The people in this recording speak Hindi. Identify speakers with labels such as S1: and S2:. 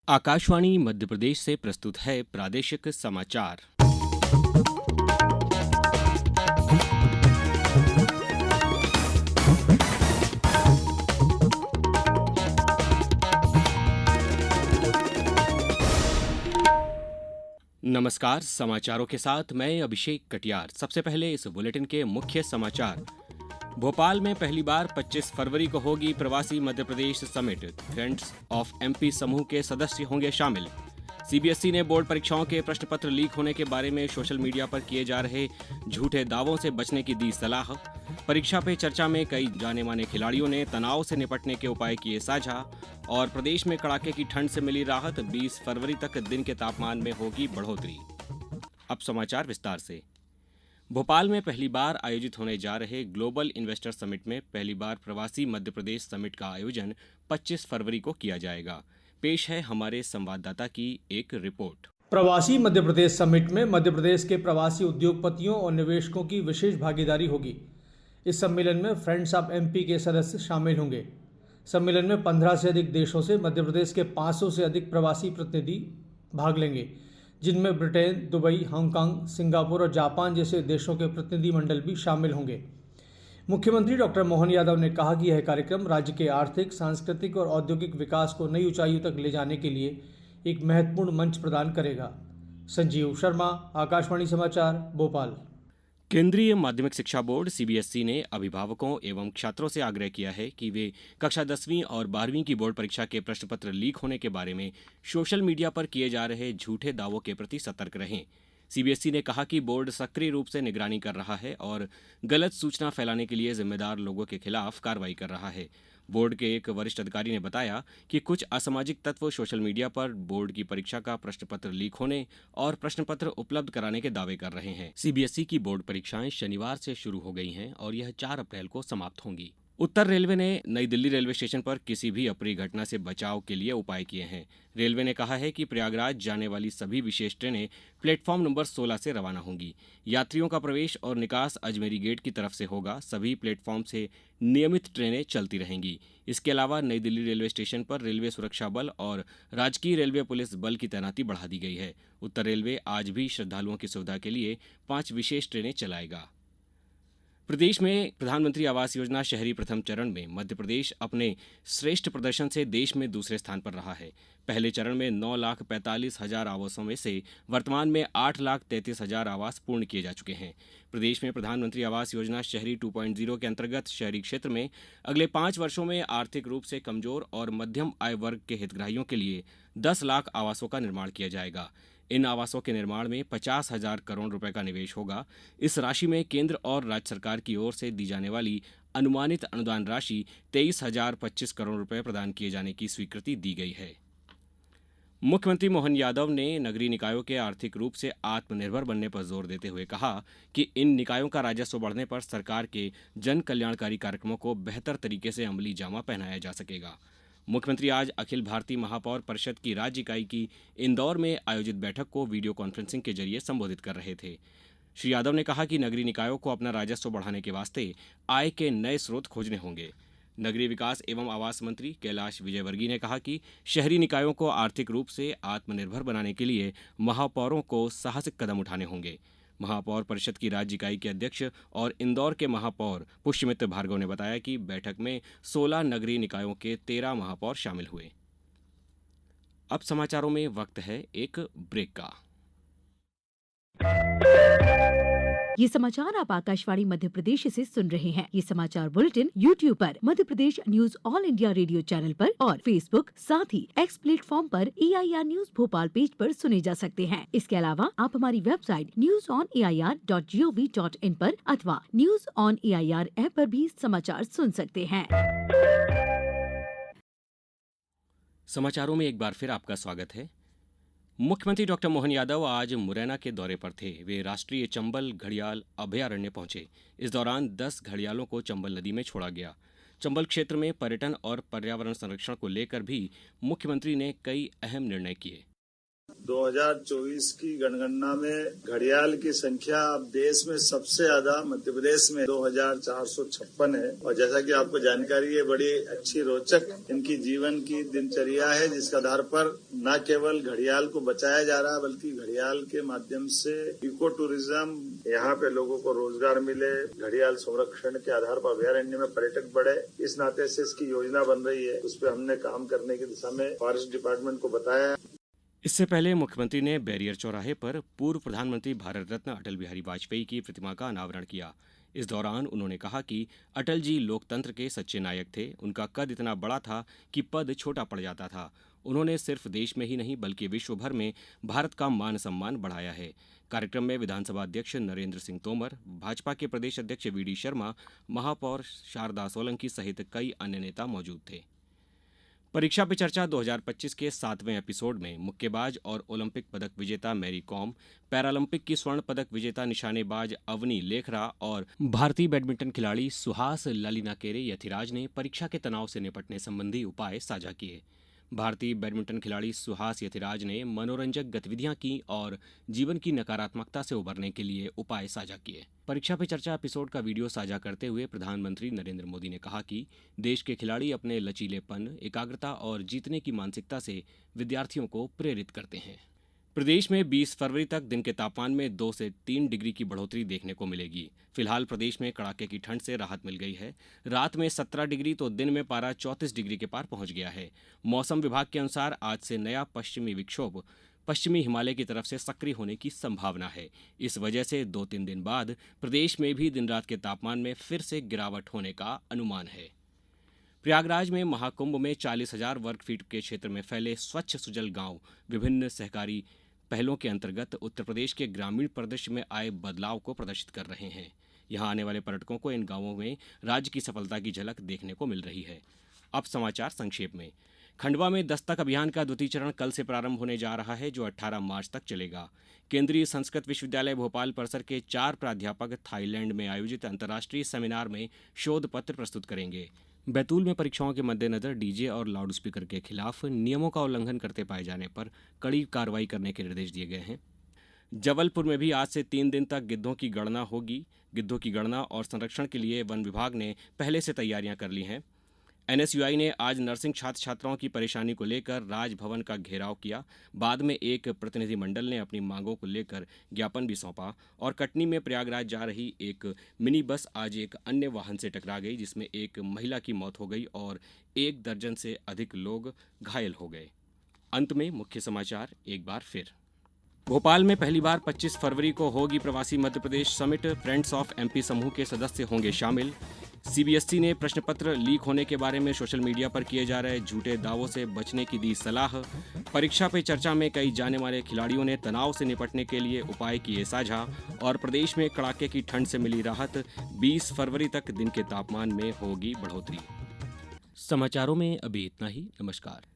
S1: आकाशवाणी मध्य प्रदेश से प्रस्तुत है प्रादेशिक समाचार। नमस्कार, समाचारों के साथ मैं अभिषेक कटियार। सबसे पहले इस बुलेटिन के मुख्य समाचार। भोपाल में पहली बार 25 फरवरी को होगी प्रवासी Madhya Pradesh summit. Friends of MP समूह के सदस्य होंगे शामिल। सीबीएसई ने बोर्ड परीक्षाओं के प्रश्न पत्र लीक होने के बारे में सोशल मीडिया पर किए जा रहे झूठे दावों से बचने की दी सलाह। परीक्षा पे चर्चा में कई जाने माने खिलाड़ियों ने तनाव से निपटने के उपाय किए साझा। और प्रदेश में कड़ाके की ठंड से मिली राहत, 20 फरवरी तक दिन के तापमान में होगी बढ़ोतरी। अब समाचार विस्तार से। भोपाल में पहली बार आयोजित होने जा रहे ग्लोबल इन्वेस्टर समिट में पहली बार प्रवासी मध्य प्रदेश समिट का आयोजन 25 फरवरी को किया जाएगा। पेश है हमारे संवाददाता की एक रिपोर्ट।
S2: प्रवासी मध्य प्रदेश समिट में मध्य प्रदेश के प्रवासी उद्योगपतियों और निवेशकों की विशेष भागीदारी होगी। इस सम्मेलन में फ्रेंड्स ऑफ एमपी के सदस्य शामिल होंगे। सम्मेलन में 15 से अधिक देशों से मध्य प्रदेश के 500 से अधिक प्रवासी प्रतिनिधि भाग लेंगे, जिनमें ब्रिटेन, दुबई, हांगकांग, सिंगापुर और जापान जैसे देशों के प्रतिनिधिमंडल भी शामिल होंगे। मुख्यमंत्री डॉक्टर मोहन यादव ने कहा कि यह कार्यक्रम राज्य के आर्थिक, सांस्कृतिक और औद्योगिक विकास को नई ऊंचाइयों तक ले जाने के लिए एक महत्वपूर्ण मंच प्रदान करेगा। संजीव शर्मा, आकाशवाणी समाचार, भोपाल।
S1: केंद्रीय माध्यमिक शिक्षा बोर्ड सीबीएसई ने अभिभावकों एवं छात्रों से आग्रह किया है कि वे कक्षा 10वीं और 12वीं की बोर्ड परीक्षा के प्रश्न पत्र लीक होने के बारे में सोशल मीडिया पर किए जा रहे झूठे दावों के प्रति सतर्क रहें। सीबीएसई ने कहा कि बोर्ड सक्रिय रूप से निगरानी कर रहा है और गलत सूचना फैलाने के लिए जिम्मेदार लोगों के खिलाफ कार्रवाई कर रहा है। बोर्ड के एक वरिष्ठ अधिकारी ने बताया कि कुछ असामाजिक तत्व सोशल मीडिया पर बोर्ड की परीक्षा का प्रश्न पत्र लीक होने और प्रश्न पत्र उपलब्ध कराने के दावे कर रहे हैं। सीबीएसई की बोर्ड परीक्षाएं शनिवार से शुरू हो गई हैं और यह 4 अप्रैल को समाप्त होंगी। उत्तर रेलवे ने नई दिल्ली रेलवे स्टेशन पर किसी भी अप्रिय घटना से बचाव के लिए उपाय किए हैं। रेलवे ने कहा है कि प्रयागराज जाने वाली सभी विशेष ट्रेनें प्लेटफॉर्म नंबर 16 से रवाना होंगी। यात्रियों का प्रवेश और निकास अजमेरी गेट की तरफ से होगा। सभी प्लेटफॉर्म से नियमित ट्रेनें चलती रहेंगी। इसके अलावा नई दिल्ली रेलवे स्टेशन पर रेलवे सुरक्षा बल और राजकीय रेलवे पुलिस बल की तैनाती बढ़ा दी गई है। उत्तर रेलवे आज भी श्रद्धालुओं की सुविधा के लिए 5 विशेष ट्रेनें चलाएगा। प्रदेश में प्रधानमंत्री आवास योजना शहरी प्रथम चरण में मध्य प्रदेश अपने श्रेष्ठ प्रदर्शन से देश में दूसरे स्थान पर रहा है। पहले चरण में 9,45,000 आवासों में से वर्तमान में 8,33,000 आवास पूर्ण किए जा चुके हैं। प्रदेश में प्रधानमंत्री आवास योजना शहरी 2.0 के अंतर्गत शहरी क्षेत्र में अगले 5 वर्षों में आर्थिक रूप से कमजोर और मध्यम आय वर्ग के हितग्राहियों के लिए 10 लाख आवासों का निर्माण किया जाएगा। इन आवासों के निर्माण में 50,000 करोड़ रुपए का निवेश होगा। इस राशि में केंद्र और राज्य सरकार की ओर से दी जाने वाली अनुमानित अनुदान राशि 23,025 करोड़ रुपए प्रदान किए जाने की स्वीकृति दी गई है। मुख्यमंत्री मोहन यादव ने नगरीय निकायों के आर्थिक रूप से आत्मनिर्भर बनने पर जोर देते हुए कहा कि इन निकायों का राजस्व बढ़ने पर सरकार के जन कल्याणकारी कार्यक्रमों को बेहतर तरीके से अमली जामा पहनाया जा सकेगा। मुख्यमंत्री आज अखिल भारतीय महापौर परिषद की राज्य इकाई की इंदौर में आयोजित बैठक को वीडियो कॉन्फ्रेंसिंग के जरिए संबोधित कर रहे थे। श्री यादव ने कहा कि नगरीय निकायों को अपना राजस्व बढ़ाने के वास्ते आय के नए स्रोत खोजने होंगे। नगरीय विकास एवं आवास मंत्री कैलाश विजयवर्गीय ने कहा कि शहरी निकायों को आर्थिक रूप से आत्मनिर्भर बनाने के लिए महापौरों को साहसिक कदम उठाने होंगे। महापौर परिषद की राज्य इकाई के अध्यक्ष और इंदौर के महापौर पुष्यमित्र भार्गव ने बताया कि बैठक में 16 नगरीय निकायों के 13 महापौर शामिल हुए। अब समाचारों में वक्त है एक ब्रेक का।
S3: ये समाचार आप आकाशवाणी मध्य प्रदेश से सुन रहे हैं। ये समाचार बुलेटिन YouTube पर Madhya Pradesh news All India Radio channel पर और फेसबुक साथ ही एक्स प्लेटफॉर्म पर AIR न्यूज भोपाल पेज पर सुने जा सकते हैं। इसके अलावा आप हमारी वेबसाइट newsonair.gov.in पर अथवा न्यूज ऑन AIR ऐप पर भी समाचार सुन सकते हैं।
S1: समाचारों में एक बार फिर आपका स्वागत है। मुख्यमंत्री डॉक्टर मोहन यादव आज मुरैना के दौरे पर थे। वे राष्ट्रीय चंबल घड़ियाल अभयारण्य पहुंचे। इस दौरान 10 घड़ियालों को चंबल नदी में छोड़ा गया। चंबल क्षेत्र में पर्यटन और पर्यावरण संरक्षण को लेकर भी मुख्यमंत्री ने कई अहम निर्णय किए।
S4: 2024 की जनगणना में घड़ियाल की संख्या अब देश में सबसे ज्यादा मध्य प्रदेश में 2456 है। और जैसा कि आपको जानकारी है, बड़ी अच्छी रोचक इनकी जीवन की दिनचर्या है, जिसके आधार पर न केवल घड़ियाल को बचाया जा रहा है बल्कि घड़ियाल के माध्यम से इको टूरिज्म, यहाँ पे लोगों को रोजगार मिले, घड़ियाल संरक्षण के आधार पर अभयारण्य में पर्यटक बढ़े, इस नाते से इसकी योजना बन रही है। उस पर हमने काम करने की दिशा में फॉरेस्ट डिपार्टमेंट को बताया।
S1: इससे पहले मुख्यमंत्री ने बैरियर चौराहे पर पूर्व प्रधानमंत्री भारत रत्न अटल बिहारी वाजपेयी की प्रतिमा का अनावरण किया। इस दौरान उन्होंने कहा कि अटल जी लोकतंत्र के सच्चे नायक थे। उनका कद इतना बड़ा था कि पद छोटा पड़ जाता था। उन्होंने सिर्फ देश में ही नहीं बल्कि विश्व भर में भारत का मान सम्मान बढ़ाया है। कार्यक्रम में विधानसभा अध्यक्ष नरेंद्र सिंह तोमर, भाजपा के प्रदेश अध्यक्ष वी.डी. शर्मा, महापौर शारदा सोलंकी सहित कई अन्य नेता मौजूद थे। परीक्षा पे चर्चा 2025 के 7वें एपिसोड में मुक्केबाज और ओलंपिक पदक विजेता मैरी कॉम, पैरालंपिक की स्वर्ण पदक विजेता निशानेबाज अवनी लेखरा और भारतीय बैडमिंटन खिलाड़ी सुहास ललिनाकेरे यथिराज ने परीक्षा के तनाव से निपटने संबंधी उपाय साझा किए। भारतीय बैडमिंटन खिलाड़ी सुहास यथिराज ने मनोरंजक गतिविधियां की और जीवन की नकारात्मकता से उबरने के लिए उपाय साझा किए। परीक्षा पे चर्चा एपिसोड का वीडियो साझा करते हुए प्रधानमंत्री नरेंद्र मोदी ने कहा कि देश के खिलाड़ी अपने लचीलेपन, एकाग्रता और जीतने की मानसिकता से विद्यार्थियों को प्रेरित करते हैं। प्रदेश में 20 फरवरी तक दिन के तापमान में 2 से 3 डिग्री की बढ़ोतरी देखने को मिलेगी। फिलहाल प्रदेश में कड़ाके की ठंड से राहत मिल गई है। रात में 17 डिग्री तो दिन में पारा 34 डिग्री के पार पहुंच गया है। मौसम विभाग के अनुसार आज से नया पश्चिमी विक्षोभ पश्चिमी हिमालय की तरफ से सक्रिय होने की संभावना है। इस वजह से 2-3 दिन बाद प्रदेश में भी दिन रात के तापमान में फिर से गिरावट होने का अनुमान है। प्रयागराज में महाकुंभ में 40,000 वर्ग फीट के क्षेत्र में फैले स्वच्छ सुजल गांव विभिन्न सहकारी पहलों के अंतर्गत उत्तर प्रदेश के ग्रामीण परिदृश्य में आए बदलाव को प्रदर्शित कर रहे हैं। यहां आने वाले पर्यटकों को इन गांवों में राज्य की सफलता की झलक देखने को मिल रही है। अब समाचार संक्षेप में। खंडवा में दस्तक अभियान का द्वितीय चरण कल से प्रारंभ होने जा रहा है, जो 18 मार्च तक चलेगा। केंद्रीय संस्कृत विश्वविद्यालय भोपाल परिसर के 4 प्राध्यापक थाईलैंड में आयोजित अंतर्राष्ट्रीय सेमिनार में शोध पत्र प्रस्तुत करेंगे। बैतूल में परीक्षाओं के मद्देनजर डीजे और लाउडस्पीकर के खिलाफ नियमों का उल्लंघन करते पाए जाने पर कड़ी कार्रवाई करने के निर्देश दिए गए हैं। जबलपुर में भी आज से 3 दिन तक गिद्धों की गणना होगी। गिद्धों की गणना और संरक्षण के लिए वन विभाग ने पहले से तैयारियां कर ली हैं। एनएसयूआई ने आज नर्सिंग छात्र छात्राओं की परेशानी को लेकर राजभवन का घेराव किया। बाद में एक प्रतिनिधिमंडल ने अपनी मांगों को लेकर ज्ञापन भी सौंपा। और कटनी में प्रयागराज जा रही एक मिनी बस आज एक अन्य वाहन से टकरा गई, जिसमें एक महिला की मौत हो गई और 1 दर्जन से अधिक लोग घायल हो गए। अंत में मुख्य समाचार एक बार फिर। भोपाल में पहली बार 25 फरवरी को होगी प्रवासी Madhya Pradesh summit. Friends of MP समूह के सदस्य होंगे शामिल। सीबीएसई ने प्रश्न पत्र लीक होने के बारे में सोशल मीडिया पर किए जा रहे झूठे दावों से बचने की दी सलाह। परीक्षा पे चर्चा में कई जाने माने खिलाड़ियों ने तनाव से निपटने के लिए उपाय किए साझा। और प्रदेश में कड़ाके की ठंड से मिली राहत। 20 फरवरी तक दिन के तापमान में होगी बढ़ोतरी। समाचारों में अभी इतना ही। नमस्कार।